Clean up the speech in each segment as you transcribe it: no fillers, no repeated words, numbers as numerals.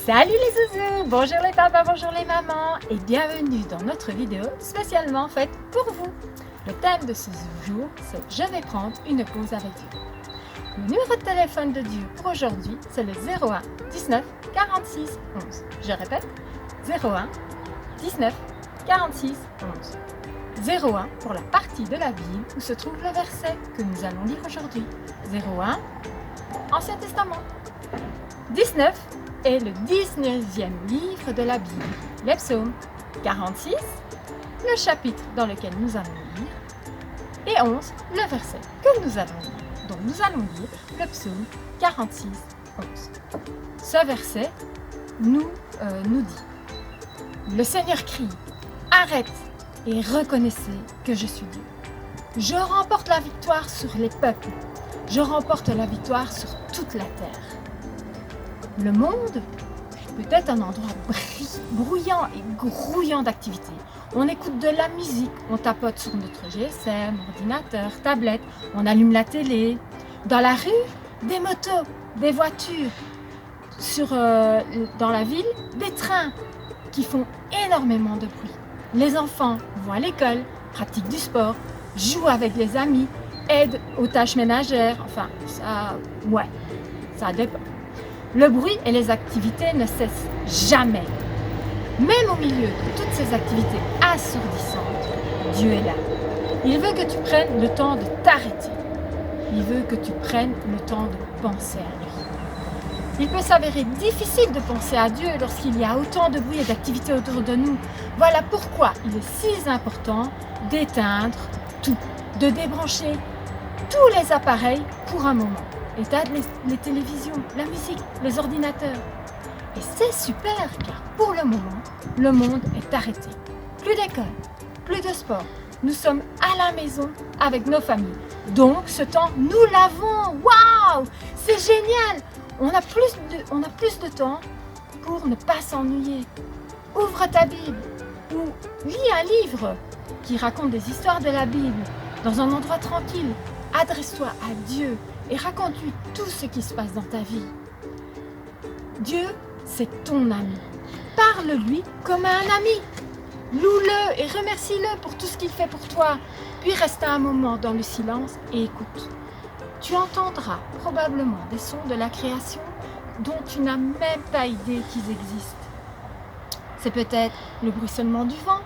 Salut les zouzous, bonjour les papas, bonjour les mamans et bienvenue dans notre vidéo spécialement faite pour vous. Le thème de ce jour, c'est « Je vais prendre une pause avec Dieu ». Le numéro de téléphone de Dieu pour aujourd'hui, c'est le 01 19 46 11. Je répète, 01 19 46 11. 01 pour la partie de la Bible où se trouve le verset que nous allons lire aujourd'hui. 01, Ancien Testament. 19 est le 19e livre de la Bible, les psaumes. 46, le chapitre dans lequel nous allons lire. Et 11, le verset que nous allons lire. Donc nous allons lire le psaume 46, 11. Ce verset nous dit: Le Seigneur crie, arrête et reconnaissez que je suis Dieu. Je remporte la victoire sur les peuples. Je remporte la victoire sur toute la terre. Le monde peut être un endroit bruyant et grouillant d'activités. On écoute de la musique, on tapote sur notre GSM, ordinateur, tablette, on allume la télé. Dans la rue, des motos, des voitures. Dans la ville, des trains qui font énormément de bruit. Les enfants vont à l'école, pratiquent du sport, jouent avec les amis, aident aux tâches ménagères. Enfin, ça dépend. Le bruit et les activités ne cessent jamais. Même au milieu de toutes ces activités assourdissantes, Dieu est là. Il veut que tu prennes le temps de t'arrêter. Il veut que tu prennes le temps de penser à lui. Il peut s'avérer difficile de penser à Dieu lorsqu'il y a autant de bruit et d'activités autour de nous. Voilà pourquoi il est si important d'éteindre tout, de débrancher tous les appareils pour un moment. Éteindre les télévisions, la musique, les ordinateurs. Et c'est super car pour le moment, le monde est arrêté. Plus d'école, plus de sport. Nous sommes à la maison avec nos familles. Donc ce temps, nous l'avons. Waouh! C'est génial! On a plus de temps pour ne pas s'ennuyer. Ouvre ta Bible ou lis un livre qui raconte des histoires de la Bible dans un endroit tranquille. Adresse-toi à Dieu et raconte-lui tout ce qui se passe dans ta vie. Dieu, c'est ton ami. Parle-lui comme à un ami. Loue-le et remercie-le pour tout ce qu'il fait pour toi. Puis reste un moment dans le silence et écoute. Tu entendras probablement des sons de la création dont tu n'as même pas idée qu'ils existent. C'est peut-être le bruissonnement du vent,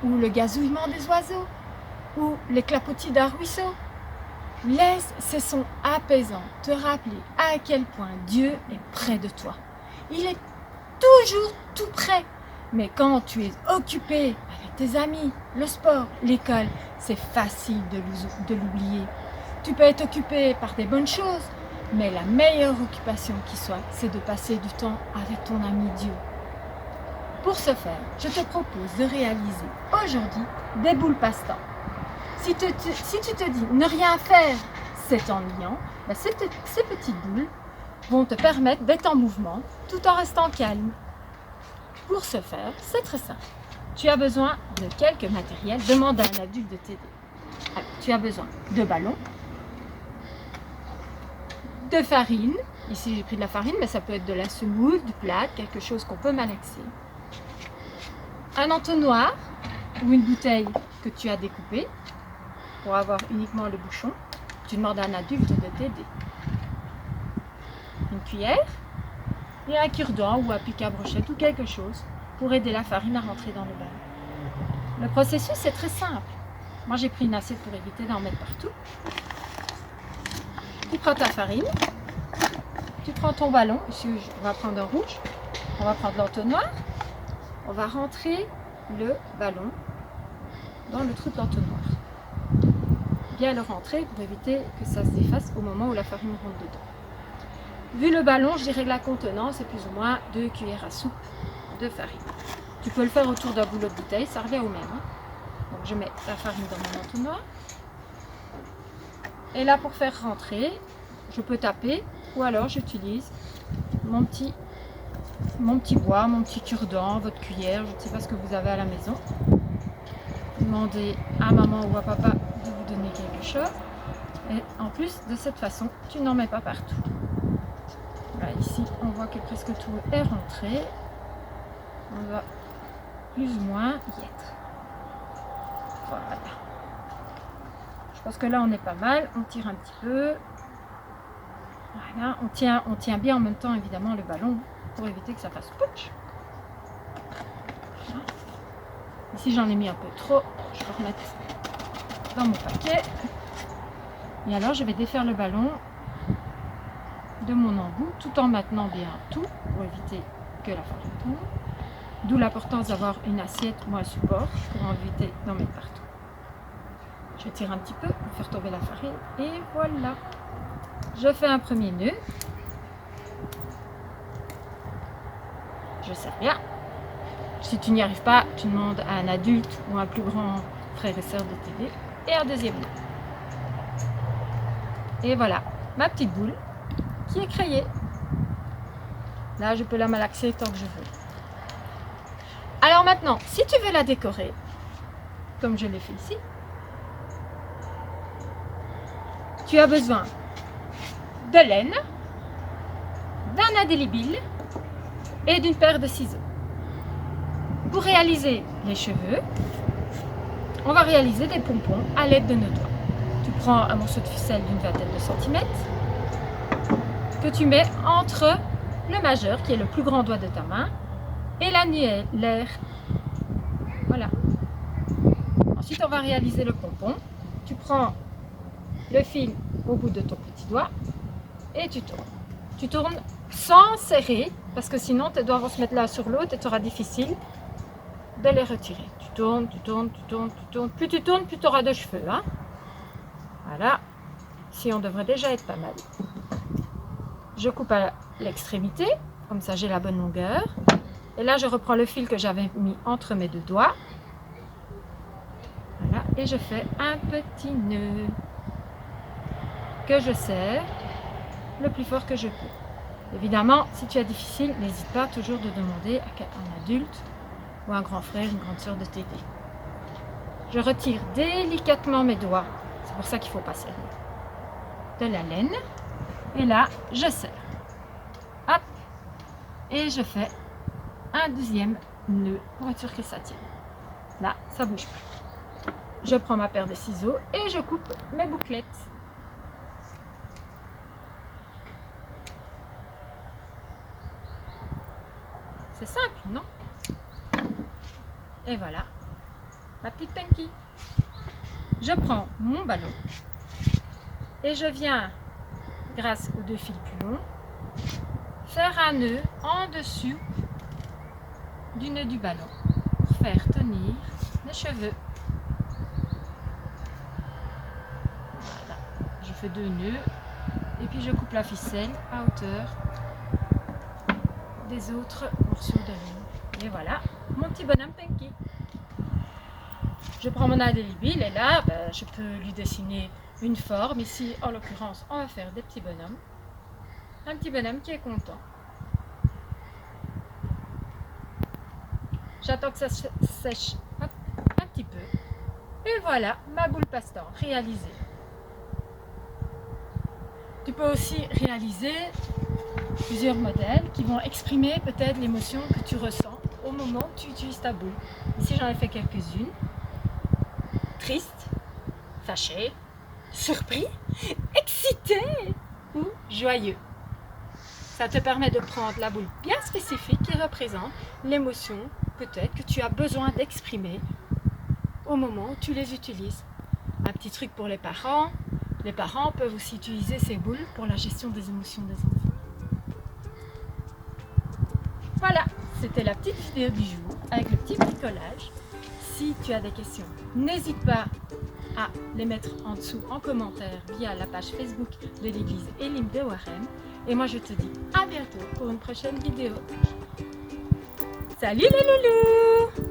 ou le gazouillement des oiseaux, ou les clapotis d'un ruisseau. Laisse ces sons apaisants te rappeler à quel point Dieu est près de toi. Il est toujours tout près. Mais quand tu es occupé avec tes amis, le sport, l'école, c'est facile de l'oublier. Tu peux être occupé par des bonnes choses, mais la meilleure occupation qui soit, c'est de passer du temps avec ton ami Dieu. Pour ce faire, je te propose de réaliser aujourd'hui des boules passe-temps. Si tu te dis ne rien faire, c'est ennuyant, ces petites boules vont te permettre d'être en mouvement tout en restant calme. Pour ce faire, c'est très simple. Tu as besoin de quelques matériels. Demande à un adulte de t'aider. Alors, tu as besoin de ballons, de farine. Ici, j'ai pris de la farine, mais ça peut être de la semoule, du plâtre, quelque chose qu'on peut malaxer. Un entonnoir ou une bouteille que tu as découpée. Pour avoir uniquement le bouchon, tu demandes à un adulte de t'aider. Une cuillère et un cure-dent ou un pic à brochette ou quelque chose pour aider la farine à rentrer dans le ballon. Le processus est très simple. Moi j'ai pris une assiette pour éviter d'en mettre partout. Tu prends ta farine, tu prends ton ballon, ici on va prendre un rouge, on va prendre l'entonnoir, on va rentrer le ballon dans le trou de l'entonnoir. Bien le rentrer pour éviter que ça se défasse au moment où la farine rentre dedans. Vu le ballon, je dirais que la contenance est plus ou moins 2 cuillères à soupe de farine. Tu peux le faire autour d'un goulot de bouteille, ça revient au même. Donc je mets la farine dans mon entonnoir. Et là pour faire rentrer, je peux taper ou alors j'utilise mon petit bois, mon petit cure-dent, votre cuillère, je ne sais pas ce que vous avez à la maison. Demandez à maman ou à papa de vous donner quelque chose. Et en plus, de cette façon, tu n'en mets pas partout. Voilà, ici, on voit que presque tout est rentré. On va plus ou moins y être. Voilà. Je pense que là, on est pas mal. On tire un petit peu. Voilà, on tient bien en même temps, évidemment, le ballon pour éviter que ça fasse pouch. Voilà. Ici, j'en ai mis un peu trop. Je vais remettre dans mon paquet. Et alors, je vais défaire le ballon de mon embout tout en maintenant bien tout pour éviter que la farine tombe. D'où l'importance d'avoir une assiette ou un support pour éviter d'en mettre partout. Je tire un petit peu pour faire tomber la farine et voilà. Je fais un premier nœud. Je serre bien. Si tu n'y arrives pas, tu demandes à un adulte ou à un plus grand frère et sœur de t'aider. Et un deuxième nœud. Et voilà, ma petite boule qui est créée. Là, je peux la malaxer tant que je veux. Alors maintenant, si tu veux la décorer, comme je l'ai fait ici, tu as besoin de laine, d'un indélébile et d'une paire de ciseaux. Pour réaliser les cheveux, on va réaliser des pompons à l'aide de nos doigts. Tu prends un morceau de ficelle d'une vingtaine de centimètres que tu mets entre le majeur, qui est le plus grand doigt de ta main, et l'annulaire. Voilà. Ensuite, on va réaliser le pompon. Tu prends le fil au bout de ton petit doigt et tu tournes. Tu tournes sans serrer, parce que sinon tes doigts vont se mettre l'un sur l'autre et tu auras difficile de les retirer. Tu tournes, tu tournes, tu tournes, tu tournes. Plus tu tournes, plus tu auras de cheveux. Hein. Voilà. Ici, on devrait déjà être pas mal. Je coupe à l'extrémité, comme ça j'ai la bonne longueur. Et là, je reprends le fil que j'avais mis entre mes deux doigts. Voilà. Et je fais un petit nœud que je serre le plus fort que je peux. Évidemment, si tu as difficile, n'hésite pas toujours de demander à un adulte ou un grand frère, une grande sœur de t'aider. Je retire délicatement mes doigts, c'est pour ça qu'il ne faut pas serrer, de la laine. Et là, je serre. Hop. Et je fais un deuxième nœud pour être sûr que ça tienne. Là, ça ne bouge pas. Je prends ma paire de ciseaux et je coupe mes bouclettes. C'est simple, non? Et voilà, ma petite Pinky. Je prends mon ballon et je viens, grâce aux deux fils plus longs, faire un nœud en dessous du nœud du ballon pour faire tenir les cheveux. Voilà, je fais deux nœuds et puis je coupe la ficelle à hauteur des autres morceaux de laine. Et voilà, mon petit bonhomme Pinky. Je prends mon indélébile et là, je peux lui dessiner une forme. Ici, en l'occurrence, on va faire des petits bonhommes. Un petit bonhomme qui est content. J'attends que ça sèche un petit peu. Et voilà, ma boule passe-temps réalisée. Tu peux aussi réaliser plusieurs modèles qui vont exprimer peut-être l'émotion que tu ressens au moment où tu utilises ta boule. Ici, j'en ai fait quelques-unes. Triste, fâché, surpris, excité ou joyeux. Ça te permet de prendre la boule bien spécifique qui représente l'émotion peut-être que tu as besoin d'exprimer au moment où tu les utilises. Un petit truc pour les parents. Les parents peuvent aussi utiliser ces boules pour la gestion des émotions des enfants. Voilà, c'était la petite vidéo du jour avec le petit bricolage. Si tu as des questions, n'hésite pas à les mettre en dessous en commentaire via la page Facebook de l'église Elim de Warem. Et moi je te dis à bientôt pour une prochaine vidéo. Salut les loulous!